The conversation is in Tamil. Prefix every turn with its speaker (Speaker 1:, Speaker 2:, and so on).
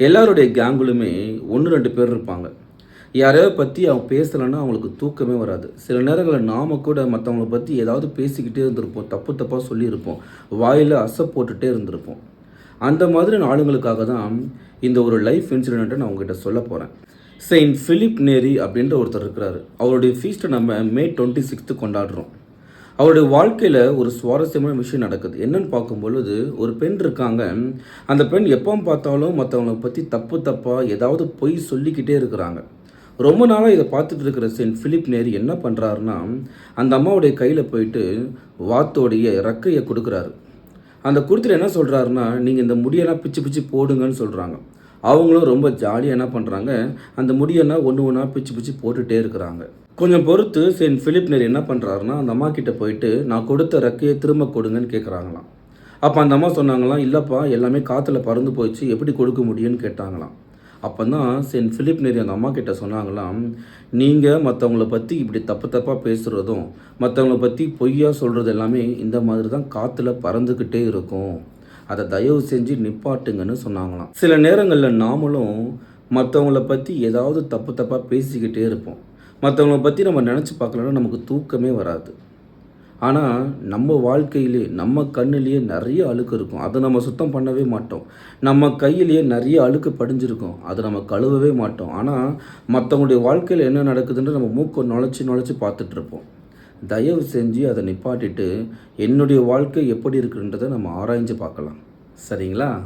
Speaker 1: எல்லாருடைய கேங்குலுமே 1, 2 பேர் இருப்பாங்க. யாரையாவது பத்தி அவங்க பேசலன்னா அவங்களுக்கு தூக்கமே வராது. சில நேரங்கள்ல நாம கூட மத்தவங்கள பத்தி ஏதாவது பேசிக்கிட்டே இருந்திருப்போம். தப்பு தப்பா சொல்லியிருப்போம். வாயில போட்டுட்டே இருந்திருப்போம். அந்த மாதிரியான ஆளுங்களுக்காக தான் இந்த ஒரு லைஃப் இன்சிடென்ட்ட நான் உங்ககிட்ட சொல்லப் போறேன். செயின்ட் பிலிப் நேரி அப்படின்ற ஒருத்தர் இருக்கிறாரு. அவருடைய ஃபீஸ்ட்ட நம்ம மே 26 கொண்டாடுறோம். அவருடைய வாழ்க்கையில ஒரு சுவாரஸ்யமான விஷயம் நடக்குது. என்னன்னு பார்க்கும்பொழுது, ஒரு பெண் இருக்காங்க. அந்த பெண் எப்ப பார்த்தாலும் மத்தவங்கள பத்தி தப்பு தப்பா ஏதாவது பொய் சொல்லிக்கிட்டே இருக்கிறாங்க. ரொம்ப நாளா இத பார்த்துட்டு இருக்கிற செயின்ட் பிலிப் நேரி என்ன பண்றாருன்னா, அந்த அம்மாவுடைய கையில போயிட்டு வாத்தோடைய ரெக்கைய குடுக்குறாரு. அந்த குடுத்துட்டு என்ன சொல்றாருன்னா, "நீங்க இந்த முடியெல்லாம் பிச்சு பிச்சு போடுங்கன்னு" சொல்றாங்க. அவங்களும் ரொம்ப ஜாலியா என்ன பண்றாங்க, அந்த முடியெல்லாம் ஒண்ணு ஒண்ணா பிச்சு பிச்சு போட்டுட்டே இருக்கிறாங்க. கொஞ்சம் பொறுத்து செயின்ட் பிலிப் நேரி என்ன பண்றாருன்னா, அந்த அம்மாகிட்ட போயிட்டு, "நான் கொடுத்த ரெக்கைய திரும்ப கொடுங்கன்னு" கேட்குறாங்களாம். அப்ப அந்த அம்மா சொன்னாங்களாம், "இல்லப்பா எல்லாமே காத்துல பறந்து போயிடுச்சு. எப்படி கொடுக்க முடியும்ன்னு" கேட்டாங்களாம். அப்பதான் செயின்ட் பிலிப் நேரி அந்த அம்மாகிட்ட சொன்னாங்களாம், "நீங்க மத்தவங்கள பத்தி இப்படி தப்பு தப்பா பேசுறதும், மத்தவங்கள பத்தி பொய்யா சொல்றது எல்லாமே இந்த மாதிரி தான் காத்துல பறந்துக்கிட்டே இருக்கும். அத தயவு செஞ்சு நிப்பாட்டுங்கன்னு" சொன்னாங்களாம். சில நேரங்கள்ல நாமளும் மத்தவங்கள பத்தி ஏதாவது தப்பு தப்பா பேசிக்கிட்டே இருப்போம். மத்தவங்கள பத்தி நம்ம நெனச்சு பார்க்கலன்னா நமக்கு தூக்கமே வராது. ஆனா, நம்ம வாழ்க்கையிலே, நம்ம கண்ணுலயே நெறைய அழுக்கு இருக்கும். அத நம்ம சுத்தம் பண்ணவே மாட்டோம். நம்ம கையிலேயே நெறைய அழுக்கு படிஞ்சிருக்கும். அத நம்ம கழுவவே மாட்டோம். ஆனா, மத்தவங்களுடைய வாழ்க்கையில என்ன நடக்குதுன்னு நம்ம மூக்க நுழைச்சு நுழைச்சு பார்த்துட்ருப்போம். தயவு செஞ்சு அத நிப்பாட்டிட்டு, என்னுடைய வாழ்க்கை எப்படி இருக்குன்றத நம்ம ஆராய்ஞ்சு பார்க்கலாம். சரிங்களா?